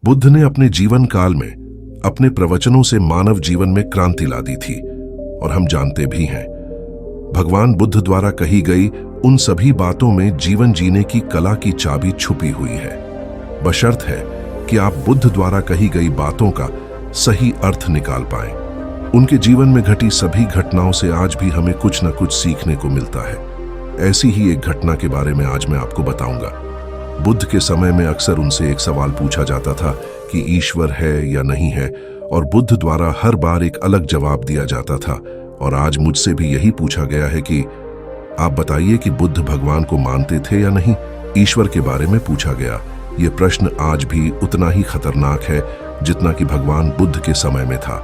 बुद्ध ने अपने जीवन काल में अपने प्रवचनों से मानव जीवन में क्रांति ला दी थी और हम जानते भी हैं भगवान बुद्ध द्वारा कही गई उन सभी बातों में जीवन जीने की कला की चाबी छुपी हुई है। बशर्त है कि आप बुद्ध द्वारा कही गई बातों का सही अर्थ निकाल पाएं। उनके जीवन में घटी सभी घटनाओं से आज भी हमें कुछ न कुछ सीखने को मिलता है। ऐसी ही एक घटना के बारे में आज मैं आपको बताऊंगा। बुद्ध के समय में अक्सर उनसे एक सवाल पूछा जाता था कि ईश्वर है या नहीं है, और बुद्ध द्वारा हर बार एक अलग जवाब दिया जाता था। और आज मुझसे भी यही पूछा गया है कि आप बताइए कि बुद्ध भगवान को मानते थे या नहीं। ईश्वर के बारे में पूछा गया। यह प्रश्न आज भी उतना ही खतरनाक है जितना कि भगवान बुद्ध के समय में था।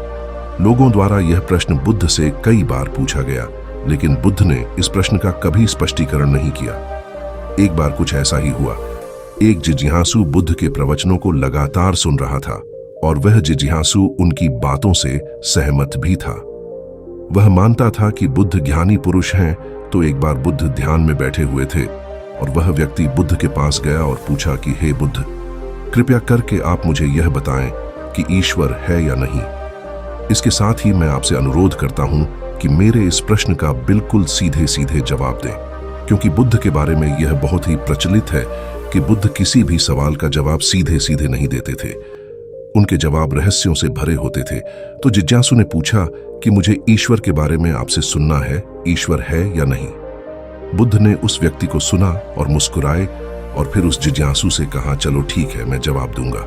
लोगों द्वारा यह प्रश्न बुद्ध से कई बार पूछा गया, लेकिन बुद्ध ने इस प्रश्न का कभी स्पष्टीकरण नहीं किया। एक बार कुछ ऐसा ही हुआ। एक जिज्ञासु बुद्ध के प्रवचनों को लगातार सुन रहा था और वह जिज्ञासु उनकी बातों से सहमत भी था। वह मानता था कि बुद्ध ज्ञानी पुरुष हैं। तो एक बार बुद्ध ध्यान में बैठे हुए थे और वह व्यक्ति बुद्ध के पास गया और पूछा कि हे बुद्ध, कृपया करके आप मुझे यह बताएं कि ईश्वर है या नहीं। इसके साथ ही मैं आपसे अनुरोध करता हूं कि मेरे इस प्रश्न का बिल्कुल सीधे सीधे जवाब दें, क्योंकि बुद्ध के बारे में यह बहुत ही प्रचलित है कि बुद्ध किसी भी सवाल का जवाब सीधे सीधे नहीं देते थे। उनके जवाब रहस्यों से भरे होते थे। तो जिज्ञासु ने पूछा कि मुझे ईश्वर के बारे में आपसे सुनना है, ईश्वर है या नहीं। बुद्ध ने उस व्यक्ति को सुना और मुस्कुराए और फिर उस जिज्ञासु से कहा, चलो ठीक है, मैं जवाब दूंगा,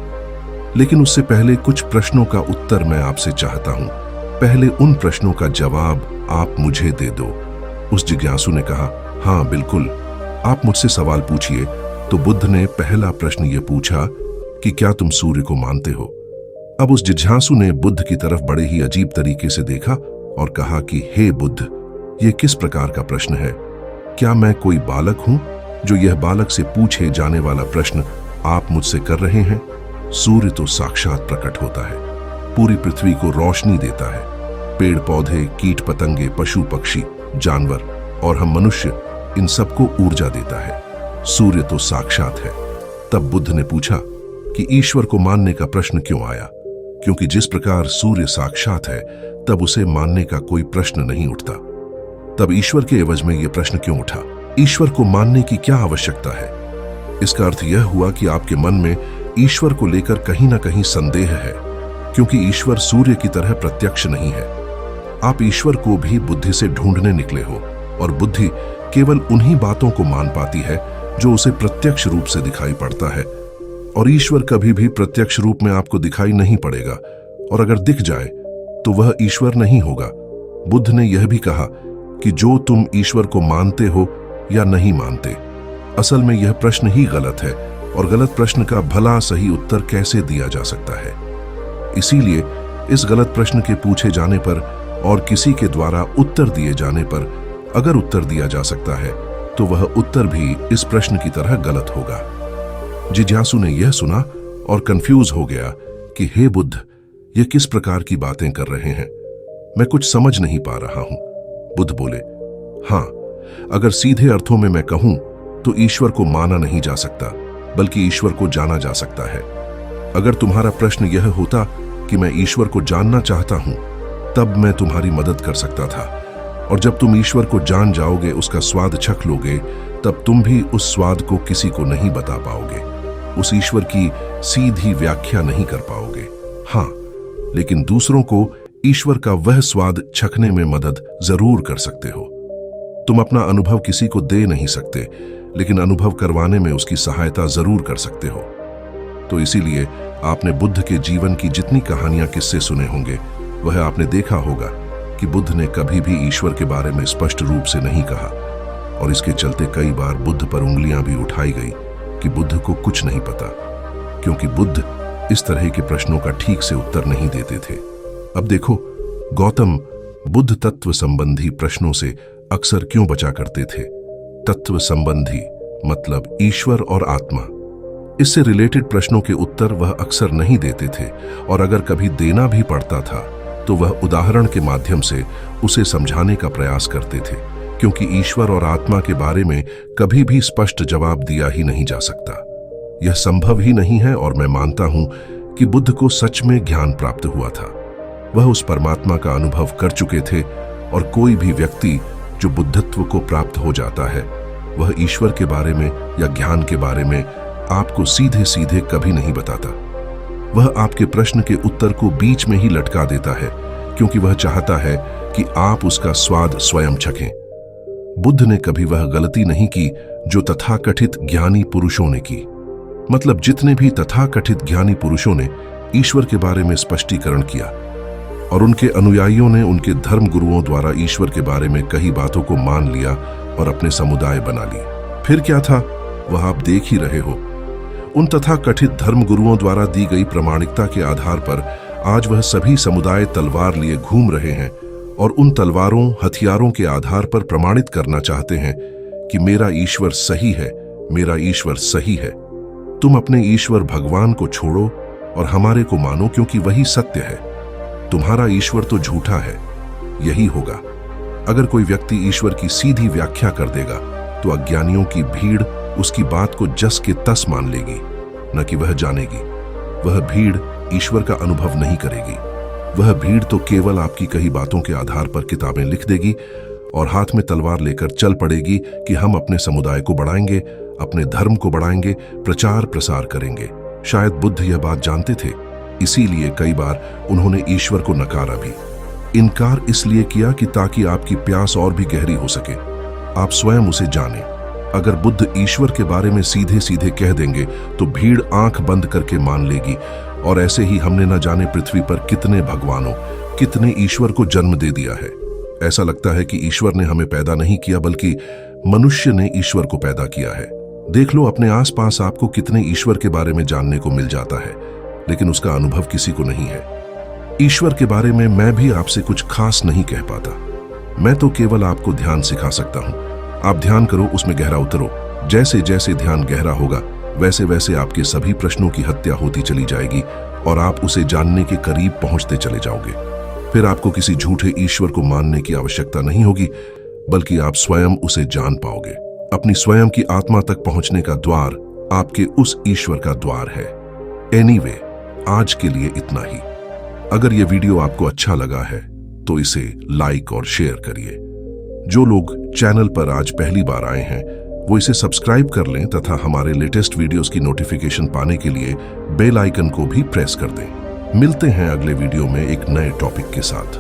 लेकिन उससे पहले कुछ प्रश्नों का उत्तर मैं आपसे चाहता हूं। पहले उन प्रश्नों का जवाब आप मुझे दे दो। उस जिज्ञासु ने कहा, हाँ बिल्कुल, आप मुझसे सवाल पूछिए। तो बुद्ध ने पहला प्रश्न यह पूछा कि क्या तुम सूर्य को मानते हो। अब उस जिज्ञासु ने बुद्ध की तरफ बड़े ही अजीब तरीके से देखा और कहा कि हे बुद्ध, यह किस प्रकार का प्रश्न है? क्या मैं कोई बालक हूं जो यह बालक से पूछे जाने वाला प्रश्न आप मुझसे कर रहे हैं? सूर्य तो साक्षात प्रकट होता है, पूरी पृथ्वी को रोशनी देता है। पेड़ पौधे, कीट पतंगे, पशु पक्षी, जानवर और हम मनुष्य, इन सबको ऊर्जा देता है। सूर्य तो साक्षात है। तब बुद्ध ने पूछा कि ईश्वर को मानने का प्रश्न क्यों आया? क्योंकि जिस प्रकार सूर्य साक्षात है, तब उसे मानने का कोई प्रश्न नहीं उठता। तब ईश्वर के एवज में यह प्रश्न क्यों उठा? ईश्वर को मानने की क्या आवश्यकता है? इसका अर्थ यह हुआ कि आपके मन में ईश्वर को लेकर कहीं ना कहीं संदेह है, क्योंकि ईश्वर सूर्य की तरह प्रत्यक्ष नहीं है। आप ईश्वर को भी बुद्धि से ढूंढने निकले हो, और बुद्धि केवल उन्हीं बातों को मान पाती है जो उसे प्रत्यक्ष रूप से दिखाई पड़ता है, और ईश्वर कभी भी प्रत्यक्ष रूप में आपको दिखाई नहीं पड़ेगा, और अगर दिख जाए तो वह ईश्वर नहीं होगा। बुद्ध ने यह भी कहा कि जो तुम ईश्वर को मानते हो या नहीं मानते, असल में यह प्रश्न ही गलत है, और गलत प्रश्न का भला सही उत्तर कैसे दिया जा सकता है। इसीलिए इस गलत प्रश्न के पूछे जाने पर और किसी के द्वारा उत्तर दिए जाने पर अगर उत्तर दिया जा सकता है, तो वह उत्तर भी इस प्रश्न की तरह गलत होगा। जिज्ञासु ने यह सुना और कंफ्यूज हो गया कि हे बुद्ध, यह किस प्रकार की बातें कर रहे हैं? मैं कुछ समझ नहीं पा रहा हूं। बुद्ध बोले, हां, अगर सीधे अर्थों में मैं कहूं तो ईश्वर को माना नहीं जा सकता, बल्कि ईश्वर को जाना जा सकता है। अगर तुम्हारा प्रश्न यह होता कि मैं ईश्वर को जानना चाहता हूं, तब मैं तुम्हारी मदद कर सकता था, और जब तुम ईश्वर को जान जाओगे, उसका स्वाद चख लोगे, तब तुम भी उस स्वाद को किसी को नहीं बता पाओगे, उस ईश्वर की सीधी व्याख्या नहीं कर पाओगे। हां, लेकिन दूसरों को ईश्वर का वह स्वाद चखने में मदद जरूर कर सकते हो। तुम अपना अनुभव किसी को दे नहीं सकते, लेकिन अनुभव करवाने में उसकी सहायता जरूर कर सकते हो। तो इसीलिए आपने बुद्ध के जीवन की जितनी कहानियां, किस्से सुने होंगे, वह आपने देखा होगा कि बुद्ध ने कभी भी ईश्वर के बारे में स्पष्ट रूप से नहीं कहा, और इसके चलते कई बार बुद्ध पर उंगलियां भी उठाई गई कि बुद्ध को कुछ नहीं पता, क्योंकि बुद्ध इस तरह के प्रश्नों का ठीक से उत्तर नहीं देते थे। अब देखो, गौतम बुद्ध तत्व संबंधी प्रश्नों से अक्सर क्यों बचा करते थे? तत्व संबंधी मतलब ईश्वर और आत्मा। इससे रिलेटेड प्रश्नों के उत्तर वह अक्सर नहीं देते थे, और अगर कभी देना भी पड़ता था तो वह उदाहरण के माध्यम से उसे समझाने का प्रयास करते थे, क्योंकि ईश्वर और आत्मा के बारे में कभी भी स्पष्ट जवाब दिया ही नहीं जा सकता। यह संभव ही नहीं है, और मैं मानता हूं कि बुद्ध को सच में ज्ञान प्राप्त हुआ था। वह उस परमात्मा का अनुभव कर चुके थे और कोई भी व्यक्ति जो बुद्धत्व को प्राप्त हो जाता है वह ईश्वर के बारे में या ज्ञान के बारे में आपको सीधे सीधे कभी नहीं बताता। वह आपके प्रश्न के उत्तर को बीच में ही लटका देता है क्योंकि वह चाहता है कि आप उसका स्वाद स्वयं चखें। बुद्ध ने कभी वह गलती नहीं की जो तथाकथित ज्ञानी पुरुषों ने की। मतलब जितने भी तथाकथित ज्ञानी पुरुषों ने ईश्वर के बारे में स्पष्टीकरण किया और उनके अनुयायियों ने उनके धर्म गुरुओं द्वारा ईश्वर के बारे में कई बातों को मान लिया और अपने समुदाय बना लिए। फिर क्या था वह आप देख ही रहे हो। उन तथाकथित धर्म गुरुओं द्वारा दी गई प्रामाणिकता के आधार पर आज वह सभी समुदाय तलवार लिए घूम रहे हैं और उन तलवारों हथियारों के आधार पर प्रमाणित करना चाहते हैं कि मेरा ईश्वर सही है, मेरा ईश्वर सही है। तुम अपने ईश्वर भगवान को छोड़ो और हमारे को मानो क्योंकि वही सत्य है। तुम्हारा ईश्वर तो झूठा है। यही होगा। अगर कोई व्यक्ति ईश्वर की सीधी व्याख्या कर देगा तो अज्ञानियों की भीड़ उसकी बात को जस के तस मान लेगी, न कि वह जानेगी। वह भीड़ ईश्वर का अनुभव नहीं करेगी। वह भीड़ तो केवल आपकी कही बातों के आधार पर किताबें लिख देगी और हाथ में तलवार लेकर चल पड़ेगी कि हम अपने समुदाय को बढ़ाएंगे, अपने धर्म को बढ़ाएंगे, प्रचार प्रसार करेंगे। शायद बुद्ध यह बात जानते थे, इसीलिए कई बार उन्होंने ईश्वर को नकारा भी। इनकार इसलिए किया कि ताकि आपकी प्यास और भी गहरी हो सके, आप स्वयं उसे जानें। अगर बुद्ध ईश्वर के बारे में सीधे सीधे कह देंगे तो भीड़ आंख बंद करके मान लेगी और ऐसे ही हमने न जाने पृथ्वी पर कितने भगवानों, कितने ईश्वर को जन्म दे दिया है। ऐसा लगता है कि ईश्वर ने हमें पैदा नहीं किया बल्कि मनुष्य ने ईश्वर को पैदा किया है। देख लो अपने आसपास आपको कितने ईश्वर के बारे में जानने को मिल जाता है, लेकिन उसका अनुभव किसी को नहीं है। ईश्वर के बारे में मैं भी आपसे कुछ खास नहीं कह पाता। मैं तो केवल आपको ध्यान सिखा सकता हूँ। आप ध्यान करो, उसमें गहरा उतरो। जैसे जैसे ध्यान गहरा होगा वैसे वैसे आपके सभी प्रश्नों की हत्या होती चली जाएगी और आप उसे जानने के करीब पहुंचते चले जाओगे। फिर आपको किसी झूठे ईश्वर को मानने की आवश्यकता नहीं होगी, बल्कि आप स्वयं उसे जान पाओगे। अपनी स्वयं की आत्मा तक पहुंचने का द्वार आपके उस ईश्वर का द्वार है। एनीवे, आज के लिए इतना ही। अगर यह वीडियो आपको अच्छा लगा है तो इसे लाइक और शेयर करिए। जो लोग चैनल पर आज पहली बार आए हैं वो इसे सब्सक्राइब कर लें तथा हमारे लेटेस्ट वीडियोस की नोटिफिकेशन पाने के लिए बेल आइकन को भी प्रेस कर दें। मिलते हैं अगले वीडियो में एक नए टॉपिक के साथ।